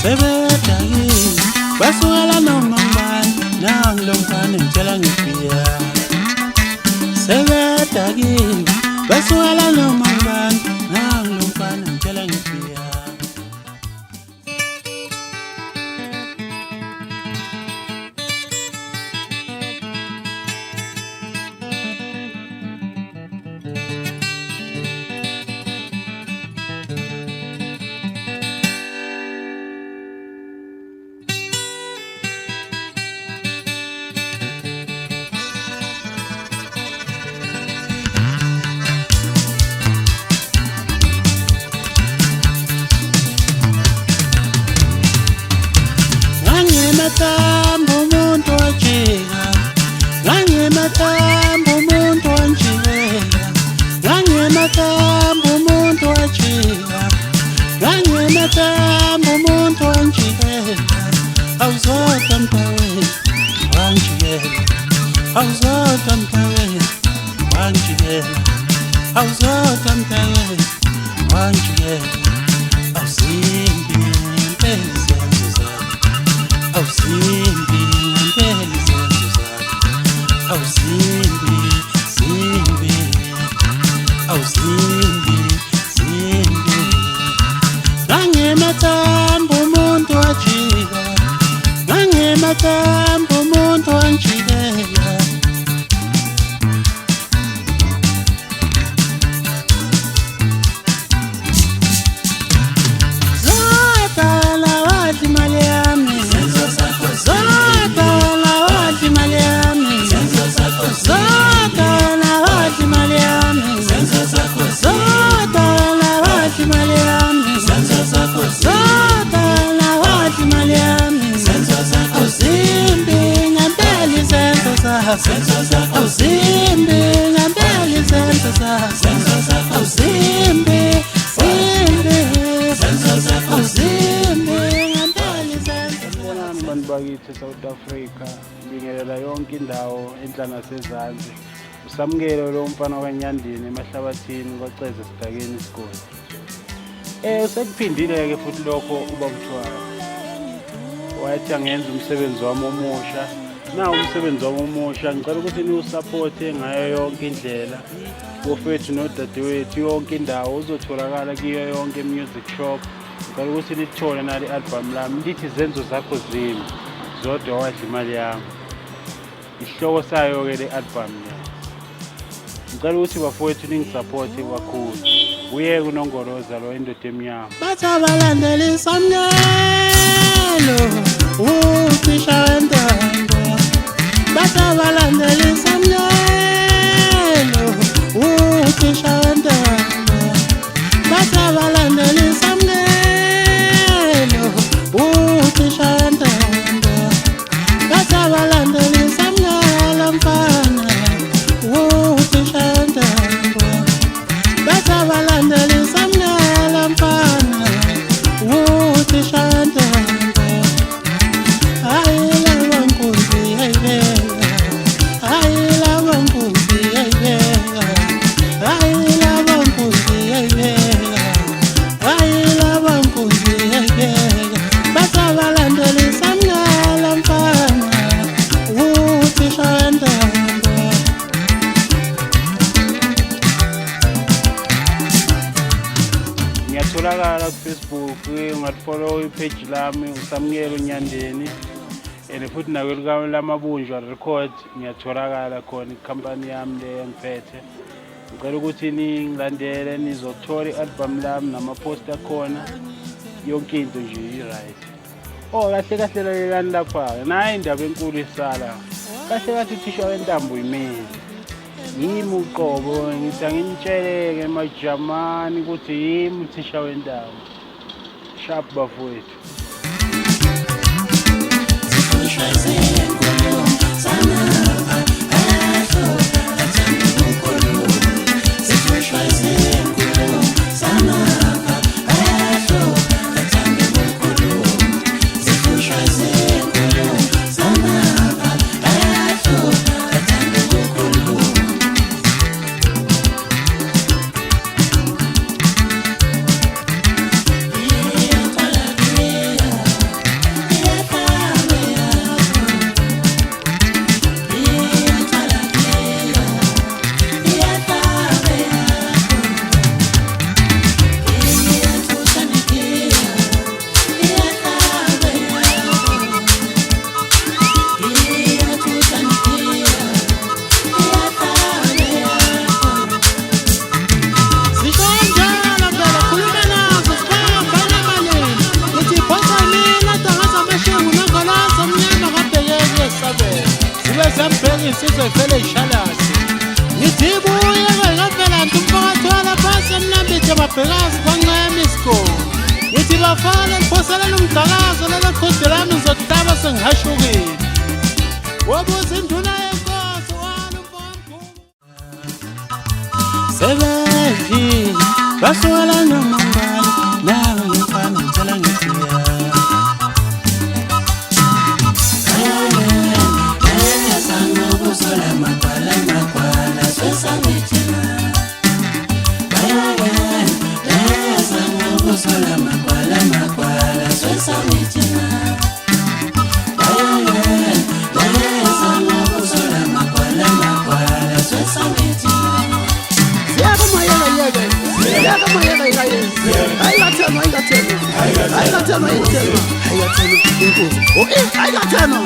sebedagi basukela noma ngubani nangilo mfana ngitshela ngifika sebedagi basukela noma ngubani nangilo mfana ngitshela ngifika Ngangimathamba umuntu wajika ngangimathamba umuntu wanjikela ngangimathamba umuntu wajika ngangimathamba umuntu wanjikela awuzodwa mntaweni wanjikela awuzodwa mntaweni wanjikela awuzodwa mntaweni wanjikela awuzimbi impela izenzo zakho awuzimbi ngempela izenzo zakho awuzimbi zimbi awuzimbi zimbi ngangimathamba umuntu wajika ngangimathamba umuntu wanjikela zodala wadla imali yami zodala wadla imali yami zodala wadla imali yami zodala wadla imali yami zodala wadla imali yami awuzimbi ngempela izenzo zakho awuzimbi ngempela izenzo zakho awuzimbi Abantu bakithi eSouth Africa ngibingelela yonke indawo enhlanga nasezantsi usamukelo lo mfana kaNyandeni emahlabathini kwaceze sidakeni isigodi sekuphindile ke futhi lokho ubamthwala wathi angenza umsebenzi wami omusha nawo umsebenzi wami omusha ngicela ukuthi niwusupport ngayo yonke indlela bofethu nodadewethu yonke indawo uzotholakala kiyo yonke music shop ngicela ukuthi nithole nali album lami lithi izenzo zakho zimbi zodwa wadla imali yami isihloko sayo ke le album le ngicela ukuthi bafowethu ningisupport kakhulu uyeke unongoloza lo indoda emnyama bathi abalandeli isamnyelo uthisha wentando bathi abalandeli isamnyelo uthisha wentando bathi abalandeli isamnyelo uthisha wentando bathi abalandeli isamnyelo mfana uthisha wentando bathi abalandeli isamnyelo mfana uthisha wentando ayila wankunzi ayibeka ayila wankunzi ayibeka ayila wankunzi ayibeka ayila wankunzi ayibeka bathi abalandeli isamnyelo mfana uthisha wentando ngiyatholakala ku-Facebook ungafollow ipage lami usamukelo Nyandeni and futhi nakwelika lamabunjwa record ngiyatholakala khona ikhampani yami le engiphethe ngicela ukuthi ningilandele nizothola i-album lami namaposter khona yonke into nje i-right kahle kahle lalelani lapha nayi indaba enkulu isala kahle kahle uthisha wentambo yimini yimi uqobo ngithi angimtsheleke emajamani ukuthi yimi uthisha wentambo sharp bafowethu insizwa ifele ishalasi ngithi buye kwengavela ntumphakathi walaphansi emnambithe babhekazi kwancema isikole ngithi bafana liphoselana umdakazo lelokhude lami ngizokuhlaba sengihashukile wobuza induna yenkosi walumfomkhulu sebedlile basukela noma ngani nawe ngifana ngitshela ngifika I got 10.